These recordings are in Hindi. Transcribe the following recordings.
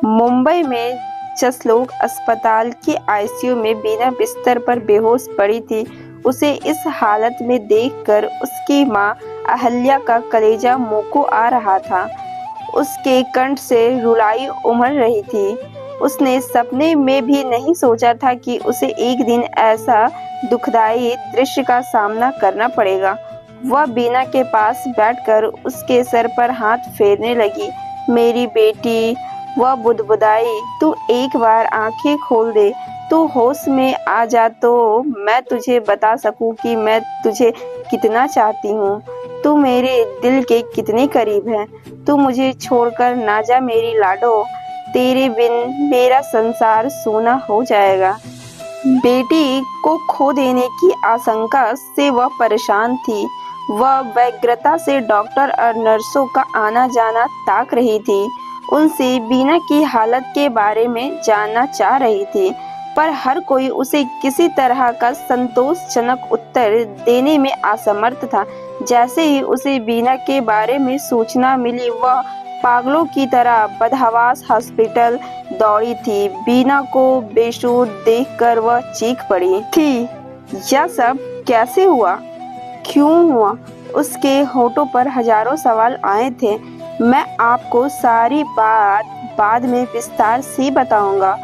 मुंबई में जसलोक अस्पताल के आईसीयू में बीना बिस्तर पर बेहोश पड़ी थी। उसे इस हालत में देखकर उसकी मां अहल्या का कलेजा मुंह को आ रहा था। उसके कंठ से रुलाई उमड़ रही थी। उसने सपने में भी नहीं सोचा था कि उसे एक दिन ऐसा दुखदाई दृश्य का सामना करना पड़ेगा। वह बीना के पास बैठकर उसके सर पर हाथ फेरने लगी। मेरी बेटी, वह बुदबुदाई, तू एक बार आंखें खोल दे, तू होश में आ जा तो मैं तुझे बता सकूं कि मैं तुझे कितना चाहती हूँ। तू मेरे दिल के कितने करीब है। तू मुझे छोड़कर ना जा मेरी लाडो। तेरे बिन मेरा संसार सूना हो जाएगा। बेटी को खो देने की आशंका से वह परेशान थी। वह व्यग्रता से डॉक्टर और नर्सों का आना जाना ताक रही थी। उनसे बीना की हालत के बारे में जानना चाह रही थी, पर हर कोई उसे किसी तरह का संतोषजनक उत्तर देने में असमर्थ था। जैसे ही उसे बीना के बारे में सूचना मिली, वह पागलों की तरह बदहवास हॉस्पिटल दौड़ी थी। बीना को बेसुध देखकर वह चीख पड़ी थी। यह सब कैसे हुआ? क्यों हुआ? उसके होठों पर हजारों सवाल आए थे। मैं आपको सारी बात बाद में विस्तार से बताऊंगा,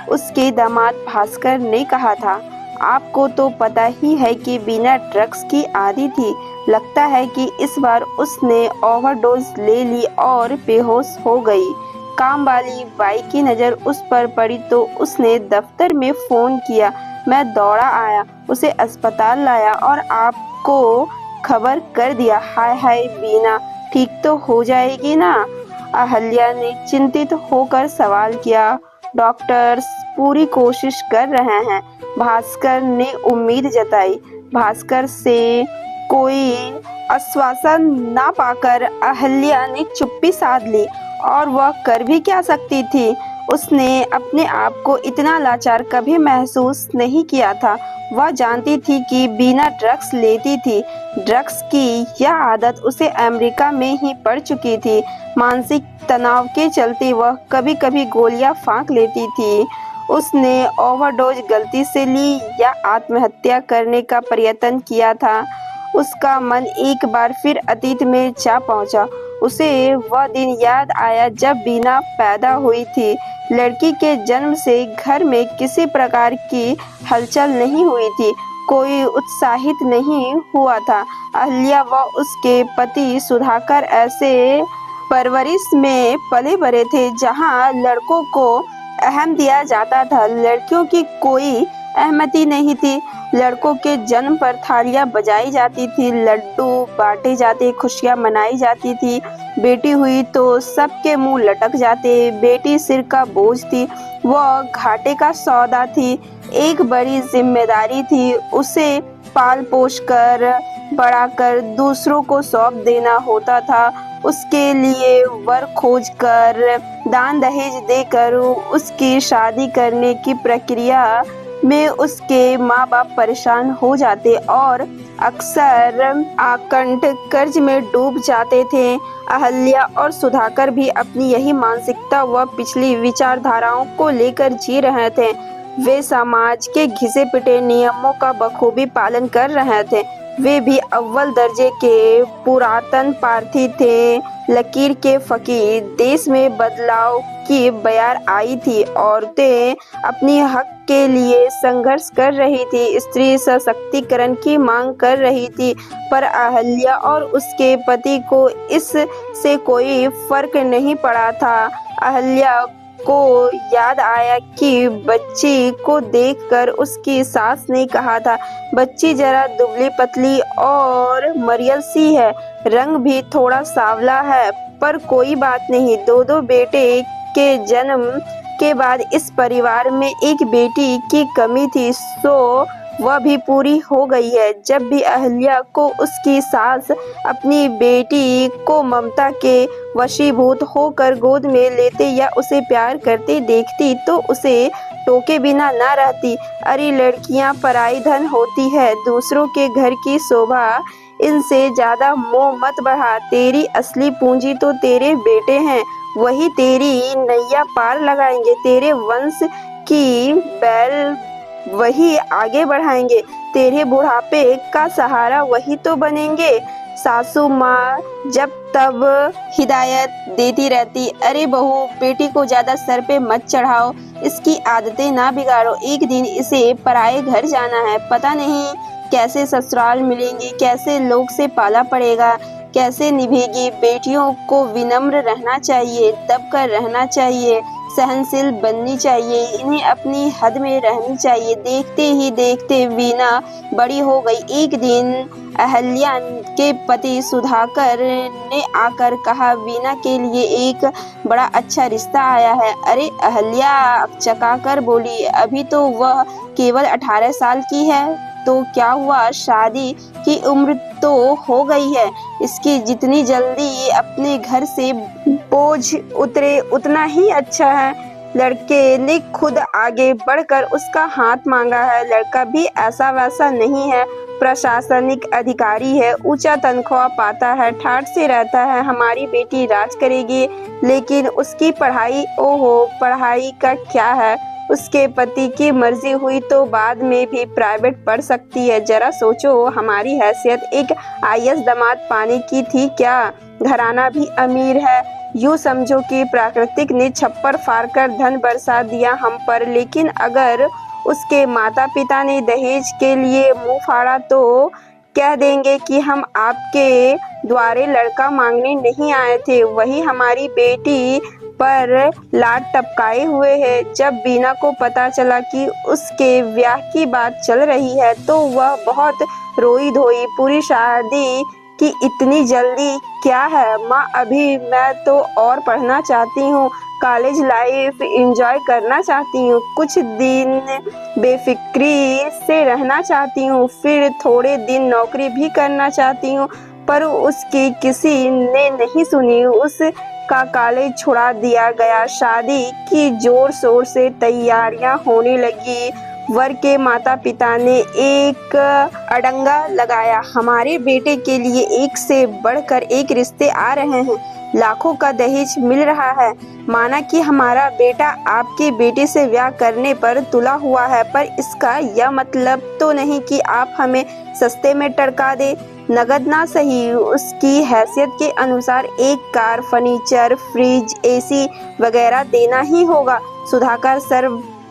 उसके दामाद भास्कर ने कहा था। आपको तो पता ही है कि बीना ड्रग्स की आदी थी। लगता है कि इस बार उसने ओवरडोज ले ली और बेहोश हो गई। काम वाली बाई की नज़र उस पर पड़ी तो उसने दफ्तर में फ़ोन किया। मैं दौड़ा आया, उसे अस्पताल लाया और आपको खबर कर दिया। हाय हाय बीना ठीक तो हो जाएगी ना? अहल्या ने चिंतित होकर सवाल किया। डॉक्टर्स पूरी कोशिश कर रहे हैं, भास्कर ने उम्मीद जताई। भास्कर से कोई आश्वासन ना पाकर अहल्या ने चुप्पी साध ली। और वह कर भी क्या सकती थी? उसने अपने आप को इतना लाचार कभी महसूस नहीं किया था। वह जानती थी कि बीना ड्रग्स लेती थी। ड्रग्स की यह आदत उसे अमेरिका में ही पड़ चुकी थी। मानसिक तनाव के चलते वह कभी कभी गोलियां फांक लेती थी। उसने ओवरडोज गलती से ली या आत्महत्या करने का प्रयत्न किया था। उसका मन एक बार फिर अतीत में जा पहुंचा। उसे वह दिन याद आया जब बीना पैदा हुई थी। लड़की के जन्म से घर में किसी प्रकार की हलचल नहीं हुई थी। कोई उत्साहित नहीं हुआ था। अहल्या व उसके पति सुधाकर ऐसे परवरिश में पले बड़े थे जहां लड़कों को अहम दिया जाता था, लड़कियों की कोई अहमति नहीं थी। लड़कों के जन्म पर थालियां बजाई जाती थी, लड्डू बांटे जाते, खुशियां मनाई जाती थी। बेटी हुई तो सबके मुंह लटक जाते। बेटी सिर का बोझ थी, वह घाटे का सौदा थी। एक बड़ी जिम्मेदारी थी। उसे पाल पोष कर बड़ा कर दूसरों को सौंप देना होता था। उसके लिए वर खोज कर, दान दहेज देकर उसकी शादी करने की प्रक्रिया में उसके माँ बाप परेशान हो जाते और अक्सर आकंठ कर्ज में डूब जाते थे। अहल्या और सुधाकर भी अपनी यही मानसिकता व पिछली विचारधाराओं को लेकर जी रहे थे। वे समाज के घिसे पिटे नियमों का बखूबी पालन कर रहे थे। वे भी अव्वल दर्जे के पुरातन पार्थी थे, लकीर के फकीर। देश में बदलाव की बयार आई थी। औरतें अपनी हक के लिए संघर्ष कर रही थी, स्त्री सशक्तिकरण की मांग कर रही थी। पर अहल्या और उसके पति को इससे कोई फर्क नहीं पड़ा था। अहल्या को याद आया कि बच्ची को देखकर उसकी सास ने कहा था, बच्ची जरा दुबली पतली और मरियल सी है, रंग भी थोड़ा सांवला है, पर कोई बात नहीं। दो बेटे के जन्म के बाद इस परिवार में एक बेटी की कमी थी, सो वह भी पूरी हो गई है। जब भी अहल्या को उसकी सास अपनी बेटी को ममता के वशीभूत होकर गोद में लेते या उसे प्यार करते देखती तो उसे टोके बिना ना रहती। अरे लड़कियां पराई धन होती है, दूसरों के घर की शोभा इनसे ज्यादा मोह मत बढ़ा। तेरी असली पूंजी तो तेरे बेटे हैं, वही तेरी नैया पार लगाएंगे, तेरे वंश की बैल वही आगे बढ़ाएंगे, तेरे बुढ़ापे का सहारा वही तो बनेंगे। सासू माँ जब तब हिदायत देती रहती, अरे बहू, बेटी को ज्यादा सर पे मत चढ़ाओ, इसकी आदतें ना बिगाड़ो, एक दिन इसे पराए घर जाना है, पता नहीं कैसे ससुराल मिलेंगी, कैसे लोग से पाला पड़ेगा, कैसे निभेगी। बेटियों को विनम्र रहना चाहिए, दब कर रहना चाहिए, सहनशील बननी चाहिए, इन्हें अपनी हद में रहनी चाहिए। देखते ही देखते वीना बड़ी हो गई। एक दिन अहल्या के पति सुधाकर ने आकर कहा, वीना के लिए एक बड़ा अच्छा रिश्ता आया है। अरे अहल्या चकाकर बोली, अभी तो वह केवल 18 साल की है, तो क्या हुआ, शादी की उम्र तो हो गई है, इसकी जितनी जल्दी अपने घर से बोझ उतरे उतना ही अच्छा है। लड़के ने खुद आगे बढ़कर उसका हाथ मांगा है। लड़का भी ऐसा वैसा नहीं है, प्रशासनिक अधिकारी है, ऊंचा तनख्वाह पाता है, ठाठ से रहता है, हमारी बेटी राज करेगी। लेकिन उसकी पढ़ाई, ओहो, पढ़ाई का क्या है, उसके पति की मर्जी हुई तो बाद में भी प्राइवेट पढ़ सकती है। जरा सोचो, हमारी हैसियत एक आईएएस दामाद पाने की थी क्या? घराना भी अमीर है, यूँ समझो कि प्राकृतिक ने छप्पर फाड़कर धन बरसा दिया हम पर। लेकिन अगर उसके माता पिता ने दहेज के लिए मुंह फाड़ा तो कह देंगे कि हम आपके द्वारे लड़का मांगने नहीं आए थे, वही हमारी बेटी पर लात टपकाए हुए है। जब बीना को पता चला कि उसके ब्याह की बात चल रही है तो वह बहुत रोई धोई। पूरी शादी की इतनी जल्दी क्या है माँ, अभी मैं तो और पढ़ना चाहती हूँ, कॉलेज लाइफ एंजॉय करना चाहती हूँ, कुछ दिन बेफिक्री से रहना चाहती हूँ, फिर थोड़े दिन नौकरी भी करना चाहती हूँ। पर उसकी किसी ने नहीं सुनी, उसका कॉलेज छुड़ा दिया गया। शादी की जोर शोर से तैयारियां होने लगी। वर के माता पिता ने एक अड़ंगा लगाया, हमारे बेटे के लिए एक से बढ़कर एक रिश्ते आ रहे हैं, लाखों का दहेज मिल रहा है, माना कि हमारा बेटा आपके बेटे से ब्याह करने पर तुला हुआ है, पर इसका यह मतलब तो नहीं कि आप हमें सस्ते में टरका दे। नगद ना सही, उसकी हैसियत के अनुसार एक कार, फर्नीचर, फ्रिज, एसी वगैरह देना ही होगा। सुधाकर सर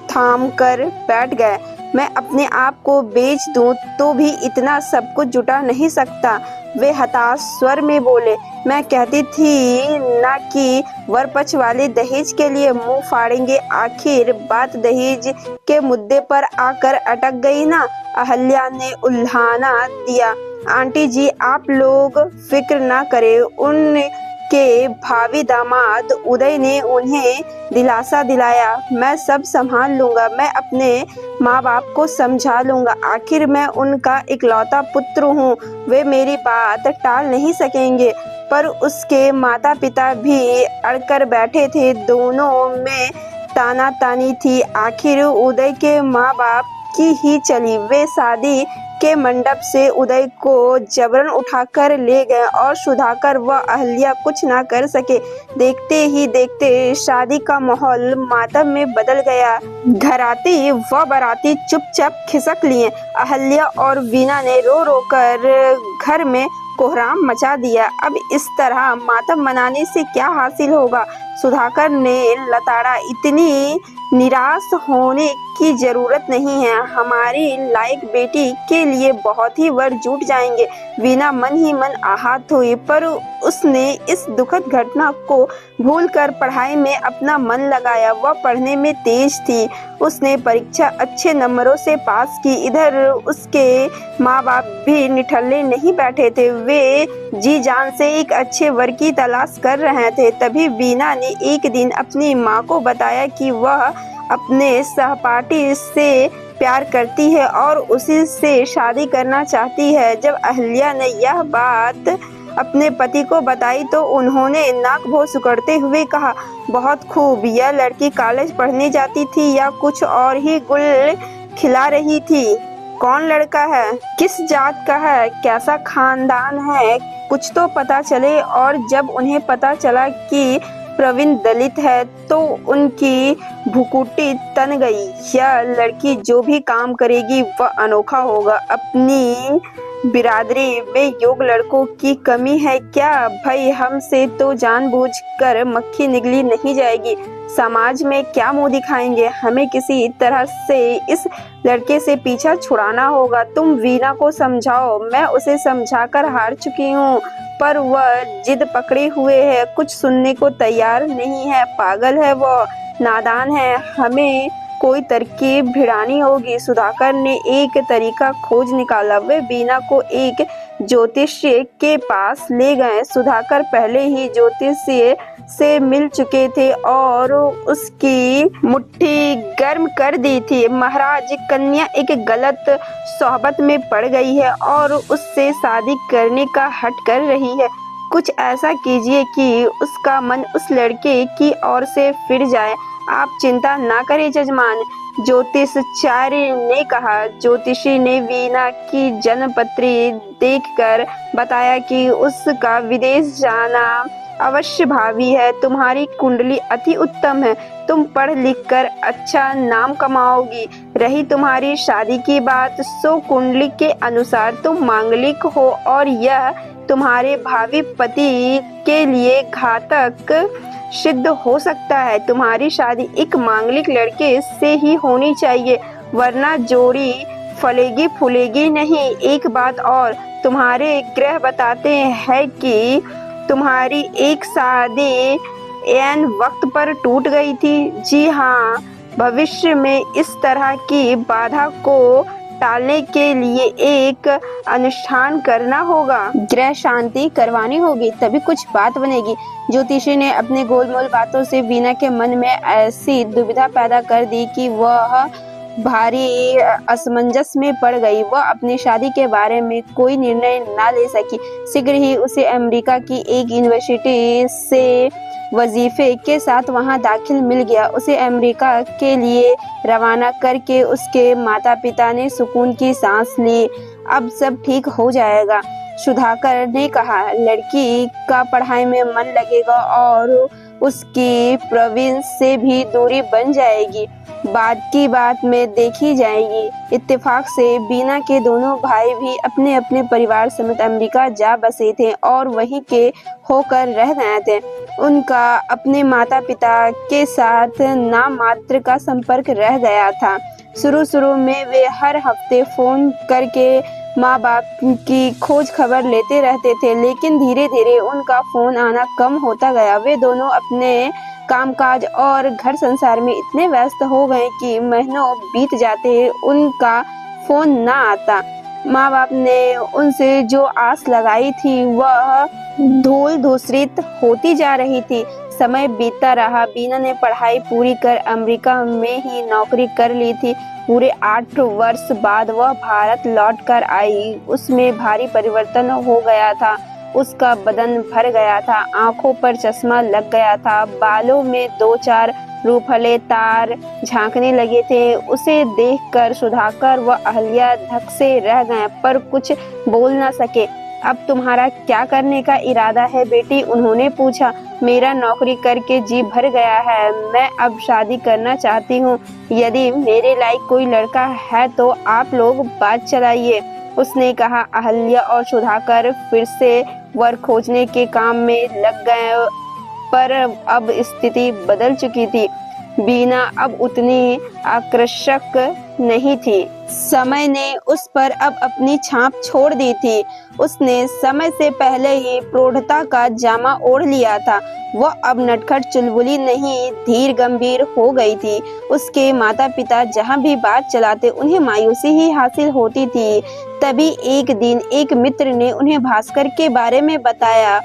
थाम कर बैठ गए। मैं अपने आप को बेच दूं तो भी इतना सब कुछ जुटा नहीं सकता, वे हताश स्वर में बोले। मैं कहती थी ना कि वर पक्ष वाले दहेज के लिए मुंह फाड़ेंगे, आखिर बात दहेज के मुद्दे पर आकर अटक गई ना। अहल्या ने उल्हाना दिया, आंटी जी आप लोग फिक्र ना करें, उनके भावी दामाद उदय ने उन्हें दिलासा दिलाया, मैं सब संभाल लूंगा, मैं अपने माँ बाप को समझा लूंगा, आखिर मैं उनका इकलौता पुत्र हूँ, वे मेरी बात टाल नहीं सकेंगे। पर उसके माता पिता भी अड़कर बैठे थे, दोनों में ताना तानी थी। आखिर उदय के माँ बाप की ही चली। वे शादी के मंडप से उदय को जबरन उठाकर ले गए और सुधाकर व अहल्या कुछ ना कर सके। देखते ही देखते शादी का माहौल मातम में बदल गया। घराती व बाराती चुपचाप खिसक लिए। अहल्या और वीना ने रो रो कर घर में कोहराम मचा दिया। अब इस तरह मातम मनाने से क्या हासिल होगा? सुधाकर ने लताड़ा, इतनी निराश होने की जरूरत नहीं है, हमारी लायक बेटी के लिए बहुत ही वर जुट जाएंगे। वीना मन ही मन आहत हुई, पर उसने इस दुखद घटना को भूलकर पढ़ाई में अपना मन लगाया। वह पढ़ने में तेज थी, उसने परीक्षा अच्छे नंबरों से पास की। इधर उसके माँ बाप भी निठल्ले नहीं बैठे थे, वे जी जान से एक अच्छे वर की तलाश कर रहे थे। तभी वीना ने एक दिन अपनी माँ को बताया कि वह अपने सहपाठी से प्यार करती है और उसी से शादी करना चाहती है। जब अहल्या ने यह बात अपने पति को बताई तो उन्होंने नाक भौं सिकुड़ते हुए कहा, बहुत खूब, यह लड़की कॉलेज पढ़ने जाती थी या कुछ और ही गुल खिला रही थी? कौन लड़का है, किस जात का है, कैसा खानदान है, कुछ तो पता चले। और जब उन्हें पता चला कि प्रवीण दलित है तो उनकी भुकुटी तन गई। यह लड़की जो भी काम करेगी वह अनोखा होगा। अपनी बिरादरी में योग्य लड़कों की कमी है क्या? भाई हमसे तो जानबूझकर मक्खी निगली नहीं जाएगी। समाज में क्या मुंह दिखाएंगे? हमें किसी तरह से इस लड़के से पीछा छुड़ाना होगा। तुम वीना को समझाओ। मैं उसे समझाकर हार चुकी हूँ पर वह जिद पकड़े हुए है, कुछ सुनने को तैयार नहीं है। पागल है वह, नादान है। हमें कोई तरकीब भिड़ानी होगी। सुधाकर ने एक तरीका खोज निकाला। वे वीना को एक ज्योतिषी के पास ले गए। सुधाकर पहले ही ज्योतिषी से मिल चुके थे और उसकी मुट्ठी गर्म कर दी थी। महाराज, कन्या एक गलत सोहबत में पड़ गई है और उससे शादी करने का हठ कर रही है। कुछ ऐसा कीजिए कि उसका मन उस लड़के की ओर से फिर जाए। आप चिंता ना करें जजमान, ज्योतिषाचार्य ने कहा। ज्योतिषी ने वीना की जन्मपत्री देखकर बताया कि उसका विदेश जाना अवश्य भावी है। तुम्हारी कुंडली अति उत्तम है। तुम पढ़ लिख कर अच्छा नाम कमाओगी। रही तुम्हारी शादी की बात, सो कुंडली के अनुसार तुम मांगलिक हो और यह तुम्हारे भावी पति के लिए घातक सिद्ध हो सकता है। तुम्हारी शादी एक मांगलिक लड़के से ही होनी चाहिए, वरना जोड़ी फलेगी फूलेगी नहीं। एक बात और, तुम्हारे ग्रह बताते हैं कि तुम्हारी एक शादी ऐन वक्त पर टूट गई थी। जी हाँ, भविष्य में इस तरह की बाधा को टालने के लिए एक अनुष्ठान करना होगा। ग्रह शांति करवानी होगी, तभी कुछ बात बनेगी। ज्योतिषी ने अपने गोलमोल बातों से वीना के मन में ऐसी दुविधा पैदा कर दी कि वह भारी असमंजस में पड़ गई। वह अपनी शादी के बारे में कोई निर्णय ना ले सकी। शीघ्र ही उसे अमेरिका की एक यूनिवर्सिटी से वजीफे के साथ वहां दाखिल मिल गया। उसे अमेरिका के लिए रवाना करके उसके माता पिता ने सुकून की सांस ली। अब सब ठीक हो जाएगा, सुधाकर ने कहा। लड़की का पढ़ाई में मन लगेगा और उसकी प्रवीण से भी दूरी बन जाएगी। बाद की बात में देखी जाएगी। इत्तेफाक से वीना के दोनों भाई भी अपने अपने परिवार समेत अमेरिका जा बसे थे और वहीं के होकर रह गए थे। उनका अपने माता पिता के साथ नाम मात्र का संपर्क रह गया था। शुरू में वे हर हफ्ते फोन करके माँ बाप की खोज खबर लेते रहते थे, लेकिन धीरे धीरे उनका फोन आना कम होता गया। वे दोनों अपने कामकाज और घर संसार में इतने व्यस्त हो गए कि महीनों बीत जाते उनका फोन ना आता। माँ बाप ने उनसे जो आस लगाई थी वह धूल धूसरित होती जा रही थी। समय बीतता रहा। वीना ने पढ़ाई पूरी कर अमेरिका में ही नौकरी कर ली थी। पूरे 8 वर्ष बाद वह भारत लौट कर आई। उसमें भारी परिवर्तन हो गया था। उसका बदन भर गया था, आंखों पर चश्मा लग गया था, बालों में 2-4 रूपहले तार झांकने लगे थे। उसे देखकर सुधाकर व अहल्या धक से रह गए पर कुछ बोल न सके। अब तुम्हारा क्या करने का इरादा है बेटी? उन्होंने पूछा। मेरा नौकरी करके जी भर गया है। मैं अब शादी करना चाहती हूँ। यदि मेरे लायक कोई लड़का है तो आप लोग बात चलाइए, उसने कहा। अहल्या और सुधाकर फिर से वर खोजने के काम में लग गए पर अब स्थिति बदल चुकी थी। वीना अब उतनी आकर्षक नहीं थी। समय ने उस पर अब अपनी छाप छोड़ दी थी। उसने समय से पहले ही प्रौढ़ता का जामा ओढ़ लिया था। वह अब नटखट चुलबुली नहीं, धीर गंभीर हो गई थी। उसके माता पिता जहाँ भी बात चलाते उन्हें मायूसी ही हासिल होती थी। तभी एक दिन एक मित्र ने उन्हें भास्कर के बारे में बताया,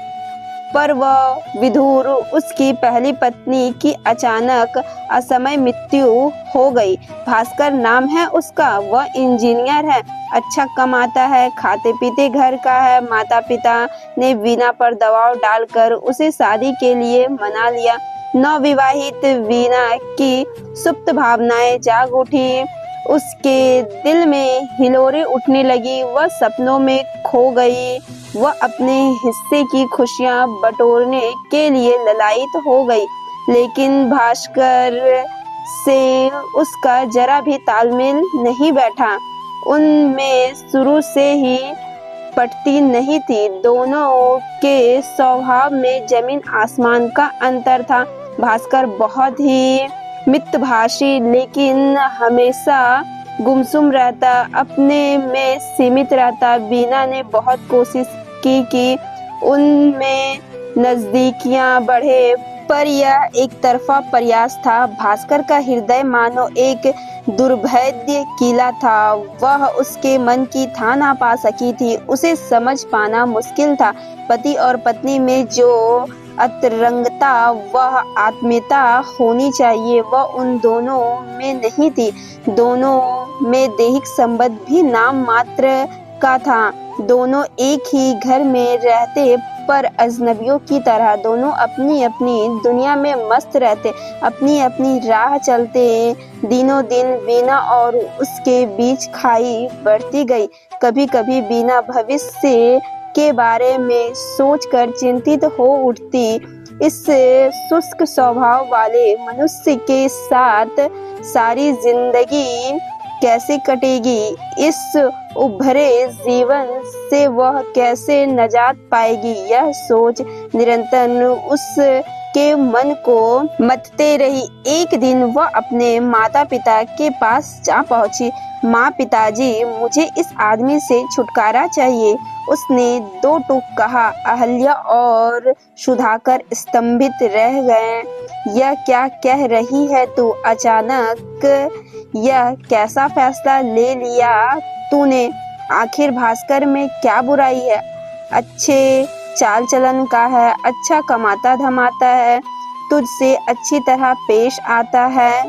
पर वह विधुर उसकी पहली पत्नी की अचानक असमय मृत्यु हो गई। भास्कर नाम है उसका। वह इंजीनियर है, अच्छा कमाता है, खाते पीते घर का है। माता पिता ने वीना पर दबाव डालकर उसे शादी के लिए मना लिया। नवविवाहित वीना की सुप्त भावनाएं जाग उठी। उसके दिल में हिलोरें उठने लगी। वह सपनों में खो गई वह अपने हिस्से की खुशियां बटोरने के लिए ललायित हो गई, लेकिन भास्कर से उसका जरा भी तालमेल नहीं बैठा। उनमें शुरू से ही पटती नहीं थी। दोनों के स्वभाव में जमीन आसमान का अंतर था। भास्कर बहुत ही मितभाषी, लेकिन हमेशा गुमसुम रहता, अपने में सीमित रहता। बीना ने बहुत कोशिश की कि उनमें नजदीकियां बढ़े, पर यह एक तरफा प्रयास था। भास्कर का हृदय मानो एक दुर्भेद्य किला था। वह उसके मन की था ना पा सकी थी। उसे समझ पाना मुश्किल था। पति और पत्नी में जो अंतरंगता वह आत्मीयता होनी चाहिए, वह उन दोनों में नहीं थी। दोनों में दैहिक संबंध भी नाम मात्र का था। दोनों एक ही घर में रहते, पर अजनबियों की तरह। दोनों अपनी अपनी दुनिया में मस्त रहते, अपनी अपनी राह चलते। दिनों दिन बीना और उसके बीच खाई बढ़ती गई। कभी कभी बीना भविष्य के बारे में सोचकर चिंतित हो उठती। इस शुष्क स्वभाव वाले मनुष्य के साथ सारी जिंदगी कैसे कटेगी? इस उभरे जीवन से वह कैसे निजात पाएगी? यह सोच निरंतर उसके मन को मथते रही। एक दिन वह अपने माता पिता के पास जा पहुंची। माँ, पिताजी, मुझे इस आदमी से छुटकारा चाहिए। उसने दो टूक कहा। अहल्या और सुधाकर स्तंभित रह गए। यह क्या कह रही है तू? अचानक यह कैसा फैसला ले लिया तूने? आखिर भास्कर में क्या बुराई है? अच्छे चाल चलन का है, अच्छा कमाता धमाता है, तुझसे अच्छी तरह पेश आता है।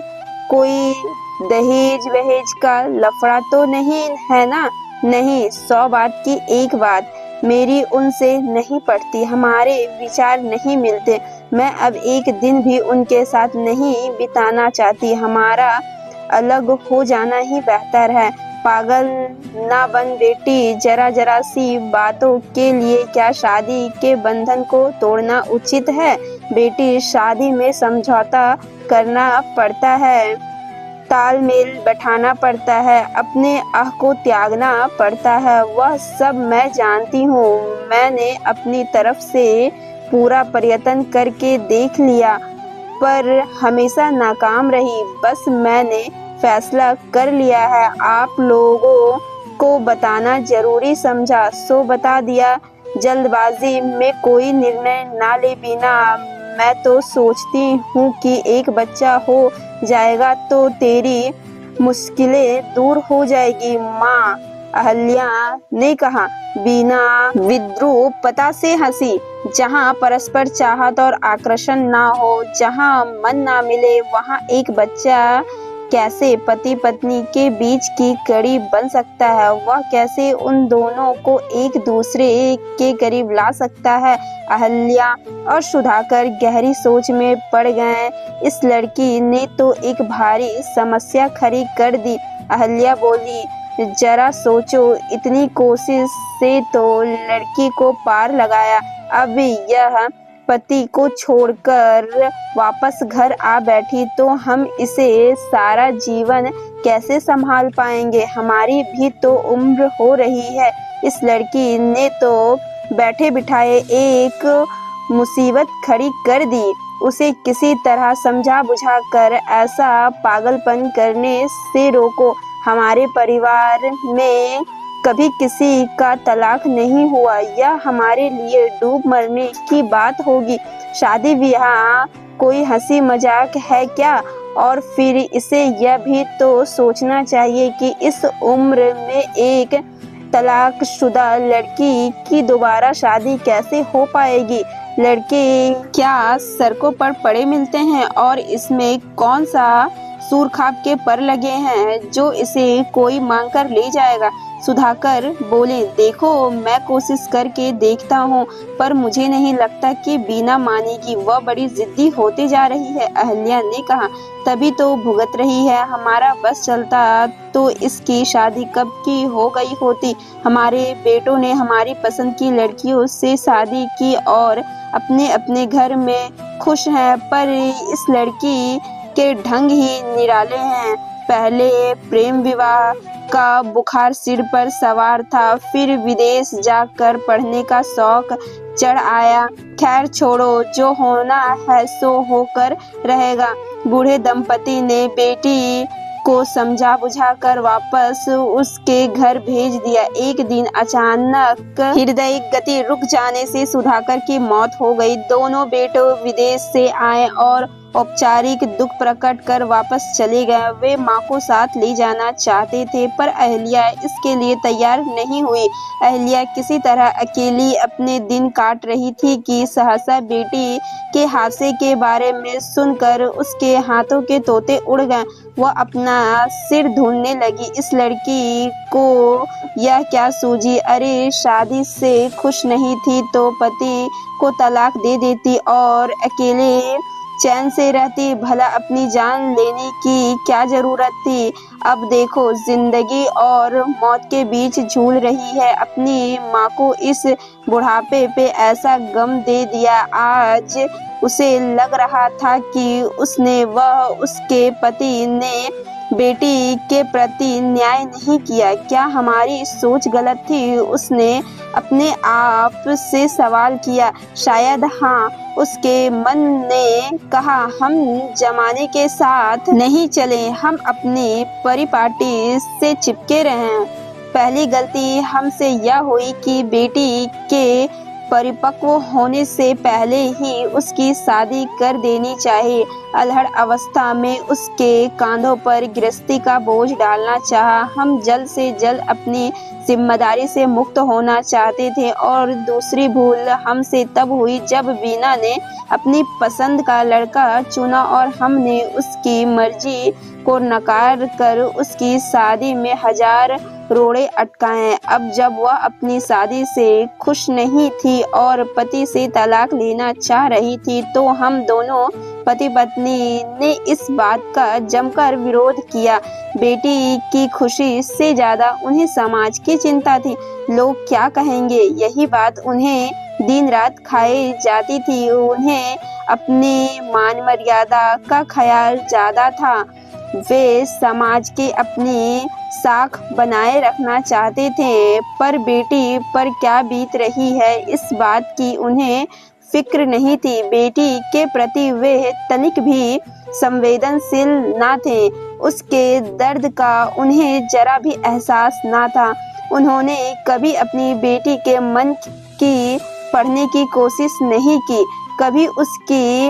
कोई दहेज वहेज का लफड़ा तो नहीं है ना? नहीं। 100 बात की एक बात, मेरी उनसे नहीं पटती, हमारे विचार नहीं मिलते। मैं अब एक दिन भी उनके साथ नहीं बिताना चाहती। हमारा अलग हो जाना ही बेहतर है। पागल ना बन बेटी, जरा जरा सी बातों के लिए क्या शादी के बंधन को तोड़ना उचित है? बेटी, शादी में समझौता करना पड़ता है, तालमेल बैठाना पड़ता है, अपने अह को त्यागना पड़ता है। वह सब मैं जानती हूँ। मैंने अपनी तरफ से पूरा प्रयत्न करके देख लिया, पर हमेशा नाकाम रही। बस मैंने फैसला कर लिया है। आप लोगों को बताना जरूरी समझा, सो बता दिया। जल्दबाजी में कोई निर्णय ना ले बीना। मैं तो सोचती हूँ कि एक बच्चा हो जाएगा तो तेरी मुश्किलें दूर हो जाएगी। माँ, अहल्या ने कहा। बीना विद्रूपता से हंसी। जहाँ परस्पर चाहत और आकर्षण ना हो, जहाँ मन ना मिले, वहाँ एक बच्चा कैसे पति पत्नी के बीच की कड़ी बन सकता है? वह कैसे उन दोनों को एक दूसरे के करीब ला सकता है? अहल्या और सुधाकर गहरी सोच में पड़ गए। इस लड़की ने तो एक भारी समस्या खड़ी कर दी। अहल्या बोली, जरा सोचो, इतनी कोशिश से तो लड़की को पार लगाया, अब यह पति को छोड़कर वापस घर आ बैठी तो हम इसे सारा जीवन कैसे संभाल पाएंगे? हमारी भी तो उम्र हो रही है। इस लड़की ने तो बैठे बिठाए एक मुसीबत खड़ी कर दी। उसे किसी तरह समझा बुझा कर ऐसा पागलपन करने से रोको। हमारे परिवार में कभी किसी का तलाक नहीं हुआ। यह हमारे लिए डूब मरने की बात होगी। शादी ब्याह कोई हंसी मजाक है क्या? और फिर इसे यह भी तो सोचना चाहिए कि इस उम्र में एक तलाकशुदा लड़की की दोबारा शादी कैसे हो पाएगी? लड़के क्या सड़कों पर पड़े मिलते हैं और इसमें कौन सा सूर खाप के पर लगे हैं जो इसे कोई मांग कर ले जाएगा? सुधाकर बोले, देखो मैं कोशिश करके देखता हूँ, पर मुझे नहीं लगता कि बीना मानेगी, वह बड़ी जिद्दी होती जा रही है। अहल्या ने कहा, तभी तो भुगत रही है, हमारा बस चलता तो इसकी शादी कब की हो गई होती। हमारे बेटों ने हमारी पसंद की लड़कियों से शादी की और अपने अपने घर में खुश हैं, पर इस लड़की के ढंग ही निराले हैं। पहले प्रेम विवाह का बुखार सिर पर सवार था, फिर विदेश जाकर पढ़ने का शौक चढ़ आया। खैर छोड़ो, जो होना है सो होकर रहेगा। बूढ़े दंपति ने बेटी को समझा बुझाकर वापस उसके घर भेज दिया। एक दिन अचानक हृदय गति रुक जाने से सुधाकर की मौत हो गई। दोनों बेटे विदेश से आए और औपचारिक दुख प्रकट कर वापस चले गए। वे मां को साथ ले जाना चाहते थे, पर अहल्या इसके लिए तैयार नहीं हुई। अहल्या किसी तरह अकेली अपने दिन काट रही थी कि सहसा बेटी के हादसे के बारे में सुनकर उसके हाथों के तोते उड़ गए। वह अपना सिर ढूंढने लगी। इस लड़की को यह क्या सूझी? अरे शादी से खुश नहीं थी तो पति को तलाक दे देती और अकेले चैन से रहती। भला अपनी जान लेने की क्या जरूरत थी? अब देखो, जिंदगी और मौत के बीच झूल रही है। अपनी माँ को इस बुढ़ापे पे ऐसा गम दे दिया। आज उसे लग रहा था कि उसके पति ने बेटी के प्रति न्याय नहीं किया। क्या हमारी सोच गलत थी? उसने अपने आप से सवाल किया। शायद हाँ, उसके मन ने कहा, हम जमाने के साथ नहीं चले, हम अपनी परिपाटी से चिपके रहें। पहली गलती हमसे यह हुई कि बेटी के परिपक्व होने से पहले ही उसकी शादी कर देनी चाहिए। अलहड़ अवस्था में उसके कांधों पर गृहस्थी का बोझ डालना चाहा। हम जल्द से जल्द अपनी जिम्मेदारी से मुक्त होना चाहते थे। और दूसरी भूल हमसे तब हुई जब बीना ने अपनी पसंद का लड़का चुना और हमने उसकी मर्जी को नकार कर उसकी शादी में हजार रोड़े अटकाए। अब जब वह अपनी शादी से खुश नहीं थी और पति से तलाक लेना चाह रही थी, तो हम दोनों पति पत्नी ने इस बात का जमकर विरोध किया। बेटी की खुशी से ज्यादा उन्हें समाज की चिंता थी। लोग क्या कहेंगे, यही बात उन्हें दिन रात खाई जाती थी। उन्हें अपनी मान मर्यादा का ख्याल ज्यादा था। वे समाज के अपनी साख बनाए रखना चाहते थे, पर बेटी पर क्या बीत रही है इस बात की उन्हें फिक्र नहीं थी। बेटी के प्रति वे तनिक भी संवेदनशील न थे। उसके दर्द का उन्हें जरा भी एहसास न था। उन्होंने कभी अपनी बेटी के मन की पढ़ने की कोशिश नहीं की, कभी उसकी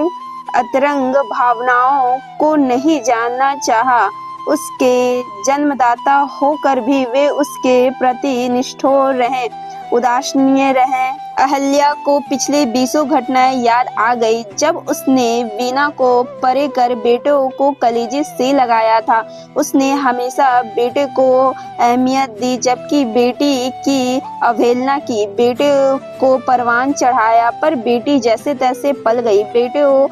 अंतरंग भावनाओं को नहीं जानना चाहा। उसके जन्मदाता होकर भी वे उसके प्रति निष्ठुर रहे, उदासीन रहे। अहल्या को पिछली 20 घटनाएं याद आ गई, जब उसने वीणा को परे कर बेटों को कलेजे से लगाया था। उसने हमेशा बेटे को अहमियत दी, जबकि बेटी की अवहेलना की। बेटे को परवान चढ़ाया, पर बेटी जैसे तैसे पल गई। बेटों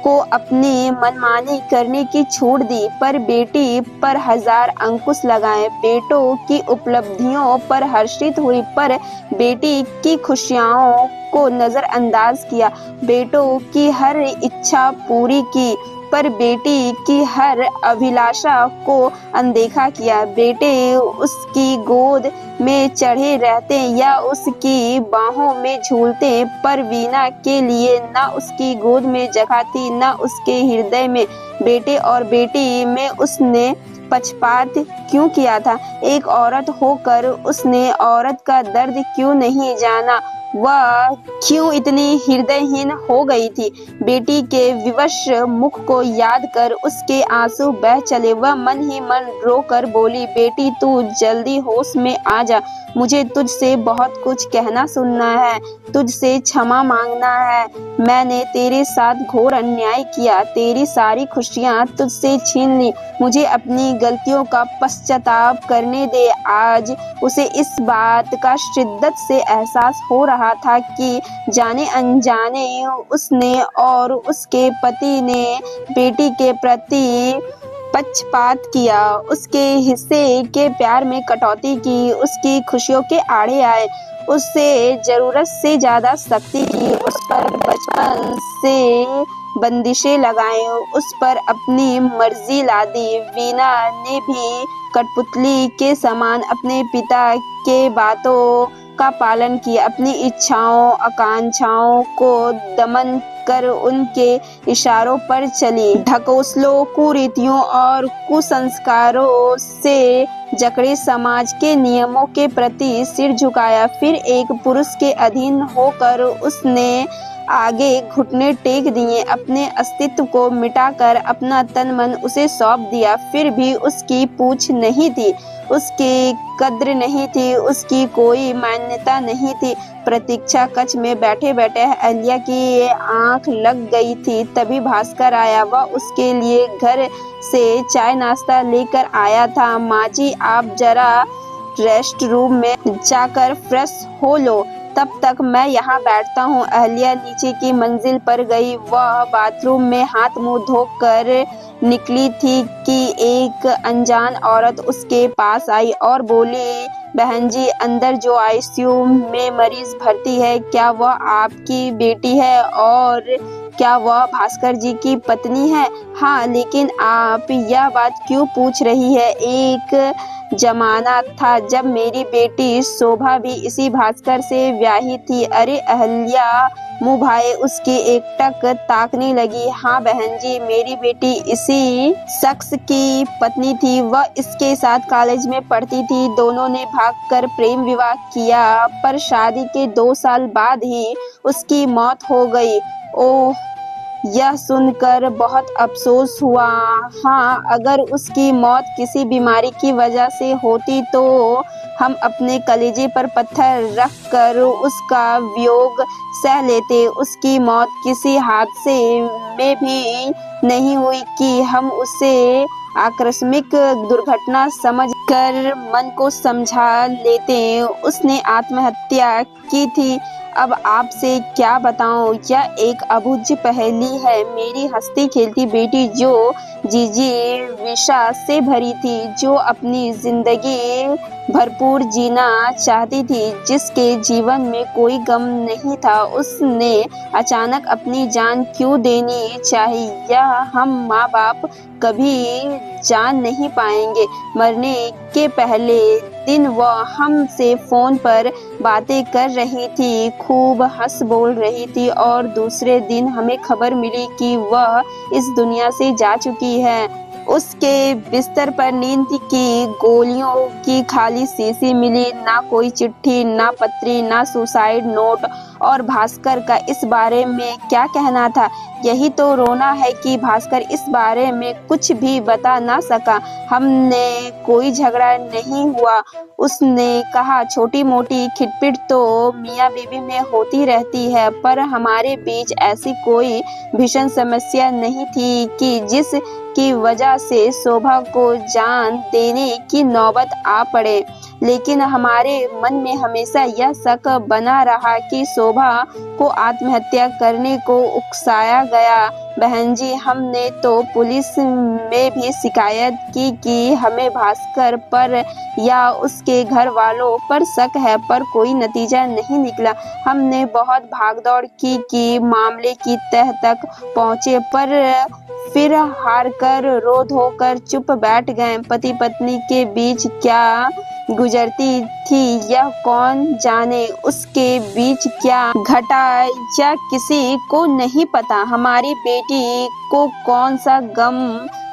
को अपनी मनमानी करने की छूट दी, पर बेटी पर हजार अंकुश लगाए। बेटों की उपलब्धियों पर हर्षित हुई, पर बेटी की खुशियों को नजरअंदाज किया। बेटों की हर इच्छा पूरी की, पर बेटी की हर अभिलाषा को अनदेखा किया। बेटे उसकी गोद में चढ़े रहते या उसकी बाहों में झूलते, पर वीणा के लिए न उसकी गोद में जगह थी न उसके हृदय में। बेटे और बेटी में उसने पक्षपात क्यों किया था? एक औरत होकर उसने औरत का दर्द क्यों नहीं जाना? वह क्यों इतनी हृदयहीन हो गई थी। बेटी के विवश मुख को याद कर उसके आंसू बह चले। वह मन ही मन रोकर बोली, बेटी तू जल्दी होश में आ जा। मुझे तुझसे बहुत कुछ कहना सुनना है, तुझसे क्षमा मांगना है। मैंने तेरे साथ घोर अन्याय किया, तेरी सारी खुशियाँ तुझसे छीन ली। मुझे अपनी गलतियों का पश्चाताप करने दे। आज उसे इस बात का शिद्दत से एहसास हो रहा था कि जाने अनजाने उसने और उसके पति ने बेटी के प्रति पक्षपात किया, उसके हिस्से के प्यार में कटौती की, उसकी खुशियों के आड़े आए, उससे जरूरत से ज्यादा सख्ती की, उस पर बचपन से बंदिशें लगाई, उस पर अपनी मर्जी लादी। वीना ने भी कठपुतली के समान अपने पिता के बातों का पालन किया, अपनी इच्छाओं आकांक्षाओं को दमन कर उनके इशारों पर चली। ढकोसलों, कुरीतियों और कुसंस्कारों से जकड़े समाज के नियमों के प्रति सिर झुकाया। फिर एक पुरुष के अधीन होकर उसने आगे घुटने टेक दिए, अपने अस्तित्व को मिटाकर अपना तन मन उसे सौंप दिया। फिर भी उसकी पूछ नहीं थी, उसकी कद्र नहीं थी, उसकी कोई मान्यता नहीं थी। प्रतीक्षा कक्ष में बैठे बैठे अहल्या की आंख लग गई थी। तभी भास्कर आया। वह उसके लिए घर से चाय नाश्ता लेकर आया था। माँ जी, आप जरा रेस्ट रूम में जाकर फ्रेश हो लो, तब तक मैं यहाँ बैठता हूँ। अहल्या नीचे की मंजिल पर गई। वह बाथरूम में हाथ मुंह धोकर निकली थी कि एक अनजान औरत उसके पास आई और बोली, बहन जी, अंदर जो आईसीयू में मरीज भर्ती है, क्या वह आपकी बेटी है और क्या वह भास्कर जी की पत्नी है? हाँ, लेकिन आप यह बात क्यों पूछ रही है? एक जमाना था जब मेरी बेटी शोभा भी इसी भास्कर से ब्याही थी। अरे अहल्या मुँह भाए उसकी एकटक ताकने लगी। हाँ बहन जी, मेरी बेटी इसी शख्स की पत्नी थी। वह इसके साथ कॉलेज में पढ़ती थी। दोनों ने भागकर प्रेम विवाह किया, पर शादी के 2 साल बाद ही उसकी मौत हो गई। ओह, यह सुनकर बहुत अफसोस हुआ। हाँ, अगर उसकी मौत किसी बीमारी की वजह से होती तो हम अपने कलेजे पर पत्थर रखकर उसका वियोग सह लेते। उसकी मौत किसी हादसे में भी नहीं हुई कि हम उसे आकस्मिक दुर्घटना समझकर मन को समझा लेते। उसने आत्महत्या की थी। अब आपसे क्या बताऊं, यह एक अबूझ पहेली है। मेरी हंसती खेलती बेटी जो जिजीविषा से भरी थी, जो अपनी जिंदगी भरपूर जीना चाहती थी, जिसके जीवन में कोई गम नहीं था, उसने अचानक अपनी जान क्यों देनी चाहिए, यह हम माँ बाप कभी जान नहीं पाएंगे। मरने के पहले दिन वह हमसे फोन पर बातें कर रही थी, खूब हंस बोल रही थी, और दूसरे दिन हमें खबर मिली कि वह इस दुनिया से जा चुकी है। उसके बिस्तर पर नींद की गोलियों की खाली शीशी मिली, ना कोई चिट्ठी, ना पत्री, ना सुसाइड नोट। और भास्कर का इस बारे में क्या कहना था? यही तो रोना है कि भास्कर इस बारे में कुछ भी बता ना सका। हमने कोई झगड़ा नहीं हुआ। उसने कहा, छोटी मोटी खिटपिट तो मियाँ बीवी में होती रहती है, पर हमारे बीच ऐसी कोई भीषण समस्या नहीं थी कि जिस की वजह से शोभा को जान देने की नौबत आ पड़े। लेकिन हमारे मन में हमेशा यह शक बना रहा कि शोभा को आत्महत्या करने को उकसाया गया। बहन जी, हमने तो पुलिस में भी शिकायत की कि हमें भास्कर पर या उसके घर वालों पर शक है, पर कोई नतीजा नहीं निकला। हमने बहुत भागदौड़ की कि मामले की तह तक पहुँचे, पर फिर हार कर रो धो कर चुप बैठ गए। पति पत्नी के बीच क्या गुजरती थी यह कौन जाने, उसके बीच क्या घटा या किसी को नहीं पता। हमारी बेटी को कौन सा गम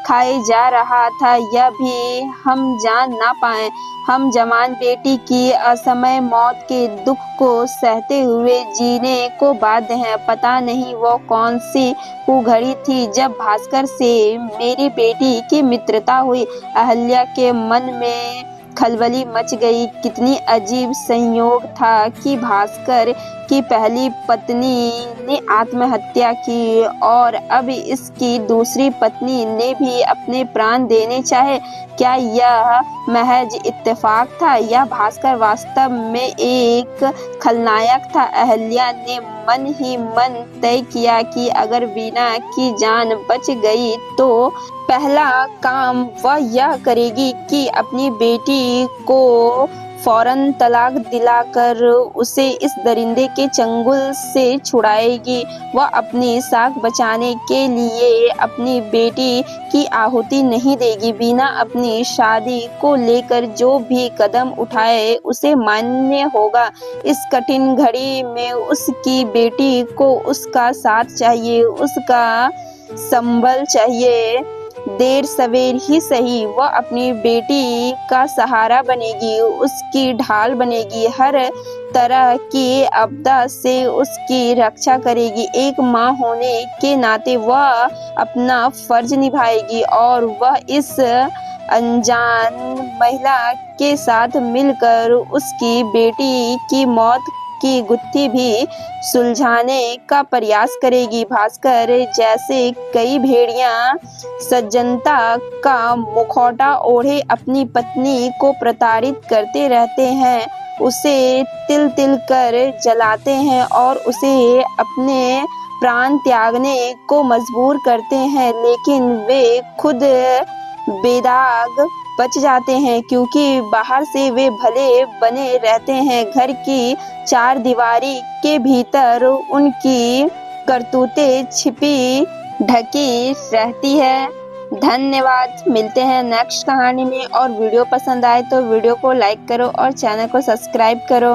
खाए जा रहा था, यह भी हम जान ना पाए। हम जवान बेटी की असमय मौत के दुख को सहते हुए जीने को बाध्य हैं। पता नहीं वो कौन सी घड़ी थी जब भास्कर से मेरी बेटी की मित्रता हुई। अहल्या के मन में खलबली मच गई। कितनी अजीब संयोग था कि भास्कर की पहली पत्नी ने आत्महत्या की और अब इसकी दूसरी पत्नी ने भी अपने प्राण देने चाहे। क्या यह महज इत्तेफाक था या भास्कर वास्तव में एक खलनायक था? अहल्या ने मन ही मन तय किया कि अगर वीणा की जान बच गई तो पहला काम वह यह करेगी कि अपनी बेटी को फौरन तलाक दिलाकर उसे इस दरिंदे के चंगुल से छुड़ाएगी। वह अपनी साख बचाने के लिए अपनी बेटी की आहुति नहीं देगी। वीणा अपनी शादी को लेकर जो भी कदम उठाए उसे मान्य होगा। इस कठिन घड़ी में उसकी बेटी को उसका साथ चाहिए, उसका संबल चाहिए। देर सवेर ही सही वह अपनी बेटी का सहारा बनेगी, उसकी ढाल बनेगी, हर तरह की आपदा से उसकी रक्षा करेगी। एक माँ होने के नाते वह अपना फर्ज निभाएगी और वह इस अनजान महिला के साथ मिलकर उसकी बेटी की मौत की गुत्थी भी सुलझाने का प्रयास करेगी। भास्कर जैसे कई भेड़िया सज्जनता का मुखौटा ओढ़े अपनी पत्नी को प्रताड़ित करते रहते हैं, उसे तिल तिल कर जलाते हैं और उसे अपने प्राण त्यागने को मजबूर करते हैं, लेकिन वे खुद बेदाग बच जाते हैं क्योंकि बाहर से वे भले बने रहते हैं। घर की चार दीवारी के भीतर उनकी करतूतें छिपी ढकी रहती है। धन्यवाद। मिलते हैं नेक्स्ट कहानी में। और वीडियो पसंद आए तो वीडियो को लाइक करो और चैनल को सब्सक्राइब करो।